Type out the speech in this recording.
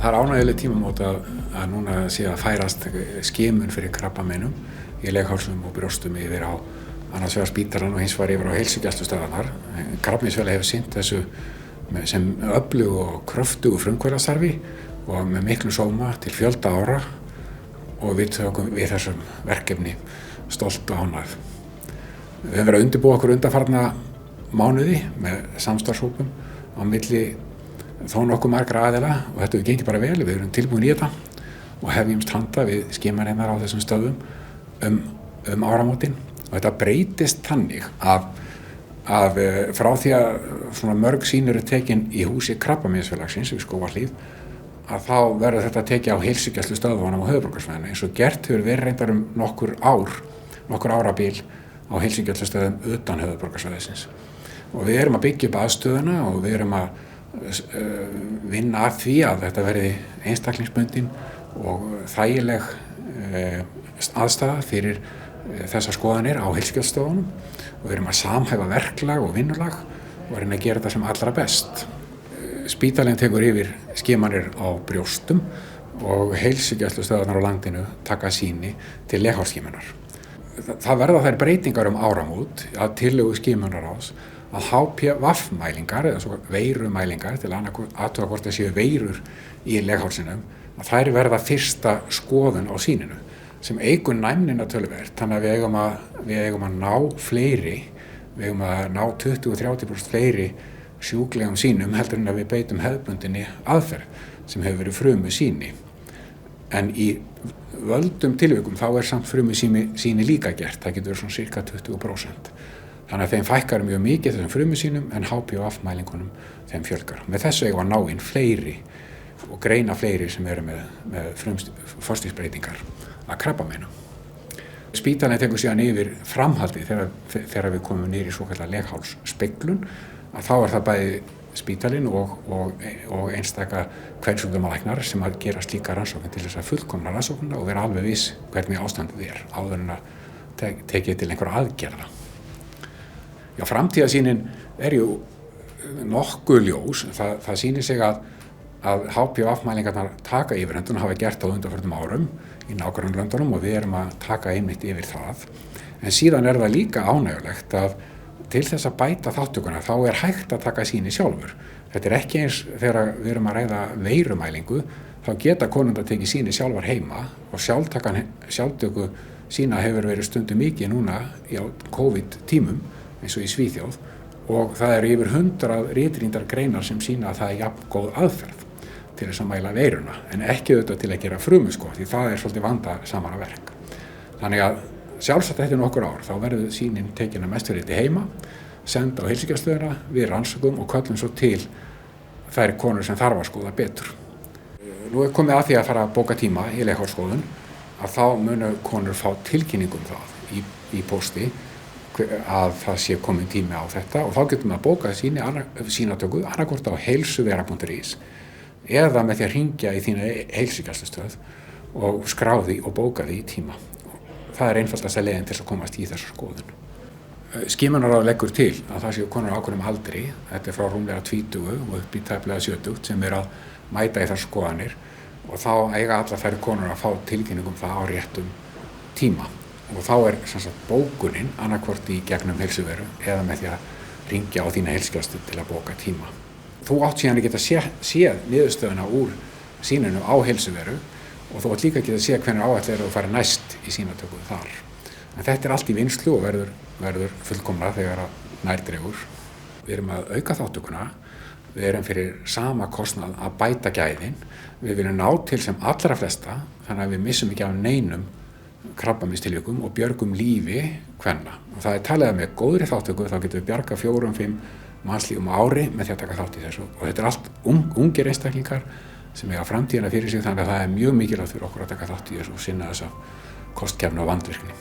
Það ánægjuleg tímamót að núna sé að færast skimun fyrir krabbameinum í leghálsum og brjóstum yfir á annars vegar spítalann og hins vegar yfir á heilsugæslustöðvarnar. Krabbameinsfélagið hefur sinnt þessu sem öflugu og kröftugu frumkvöðlastarfi og með miklu sóma til fjölda ára og við tökum við þessum verkefni stolt og ánægð. Við höfum verið að undirbúa okkur undanfarna mánuði með samstarfshópum á milli þó nokkuð margra aðila og þetta gengið bara vel, við erum tilbúin í þetta og hefjumst handa við skimanirnar á þessum stöðum um áramótin og þetta breytist þannig að frá því að svona mörg sýni eru tekin í húsi Krabbameinsfélagsins við Skógarhlíð að þá verður þetta tekið á heilsugæslustöðvunum á höfuðborgarsvæðinu eins og gert hefur verið reyndar nokkur árabil á heilsugæslustöðum utan höfuðborgarsvæðisins og við erum að byggja upp aðstöðuna og við erum að vinna að því að þetta verði einstaklingsbundin og þægileg aðstaða fyrir þessar skoðanir á heilsugæslustöðvunum og við erum að samhæfa verklag og vinnulag og reyna að gera þetta sem allra best. Spítalinn tekur yfir skimanir á brjóstum og heilsugæslustöðvarnar á landinu taka sýni til leghálsskimunar. Það verða þær breytingar áramót að tillögu skimunarráðs að HPV-mælingar eða svo veirumælingar til að athuga hvort það séu veirur í leghálsinum að þær verða fyrsta skoðun á sýninu sem eykur næmnina töluvert þannig að við eigum að ná fleiri, við eigum að ná 20-30% fleiri sjúklegum sýnum heldur en að við beitum hefðbundinni aðferð sem hefur verið frumu sýni. En í völdum tilvikum þá samt frumu sýni líka gert, það getur verið svona cirka 20%. Þannig að þeim fækkar mjög mikið þessum frumusýnum en HPV-mælingunum þeim fjölgar. Með þessu eigum að ná inn fleiri og greina fleiri sem eru með forstigsbreytingar að krabbameinum. Spítalinn tekur síðan yfir framhaldi þegar við komum niður í svokallega leghálsspeglun að þá það bæði spítalinn og einstaka kvensjúkdómalæknar sem að gera slíka rannsókn til þess að fullkomna rannsóknina og vera alveg viss hvernig ástandið áður en að tekið til einhverja aðgerða. Já, framtíðarsýnin jú nokkuð ljós. Það sýnir sig að HPV-mælingarnar taka yfirhöndun hafa gert á undanförnum árum í nágrannalöndunum og við erum að taka einmitt yfir það. En síðan það líka ánægjulegt að til þess að bæta þátttökuna þá hægt að taka sýni sjálfur. Þetta ekki eins þegar við erum að ræða veirumælingu, þá geta konur að tekið sýni sjálfar heima og sjálftöku sýna hefur verið stundum mikið núna í COVID-tímum eins og í Svíþjóð og það yfir 100 ritrýndar greinar sem sýna að það jafn góð aðferð til þess að mæla veiruna en ekki auðvitað til að gera frumu því það svolítið vandasamara verk. Þannig að sjálfsagt eftir nokkur ár þá verður sýnin tekin að mestu leyti heima, send á heilsugæslustöðina, við rannsökum og köllum svo til þær konur sem þarf að skoða betur. Nú komið að því að fara að bóka tíma í leghálsskoðun að þá munu konur fá tilkynningum það í pósti að það sé komin tími á þetta og þá getum við að bóka sýnatöku annaðhvort á heilsuvera.is eða með því að hringja í þína heilsugæslustöð og skrá því og bóka því í tíma. Það einfaldasta leiðin til að komast í þessa skoðun. Skimunarráð leggur til að það séu konur á ákveðnum aldri, þetta frá rúmlega 20 og upp í tæplega 70 sem að mæta í þessar skoðanir og þá eiga allar þær konur að fá tilkynningum það á réttum tíma. Og þá sem sagt bókunin annaðhvort í gegnum heilsuveru eða með því að hringja á þína heilsugæslustöð til að bóka tíma. Þú átt síðan að geta séð niðurstöðuna úr sýninu á heilsuveru og þú átt líka að geta séð hvenær áætlað að fara næst í sýnatöku þar. En þetta allt í vinnslu og verður fullkomnað þegar nær dregur. Við erum að auka þátttökuna, við erum fyrir sama kostnað að bæta gæðin, við viljum ná til sem allra flesta þannig að við missum ekki af neinum krabbameinstilvikum og björgum lífi kvenna. Og það talið að með góðri þátttöku þá getum við bjarga 4-5 mannslífum á ári með því að taka þátt í þessu. Og þetta allt ungir einstaklingar sem eiga framtíðina fyrir sig þannig að það mjög mikilvægt fyrir okkur að taka þátt í þessu og sinna þessa kostgæfni og vandvirkni.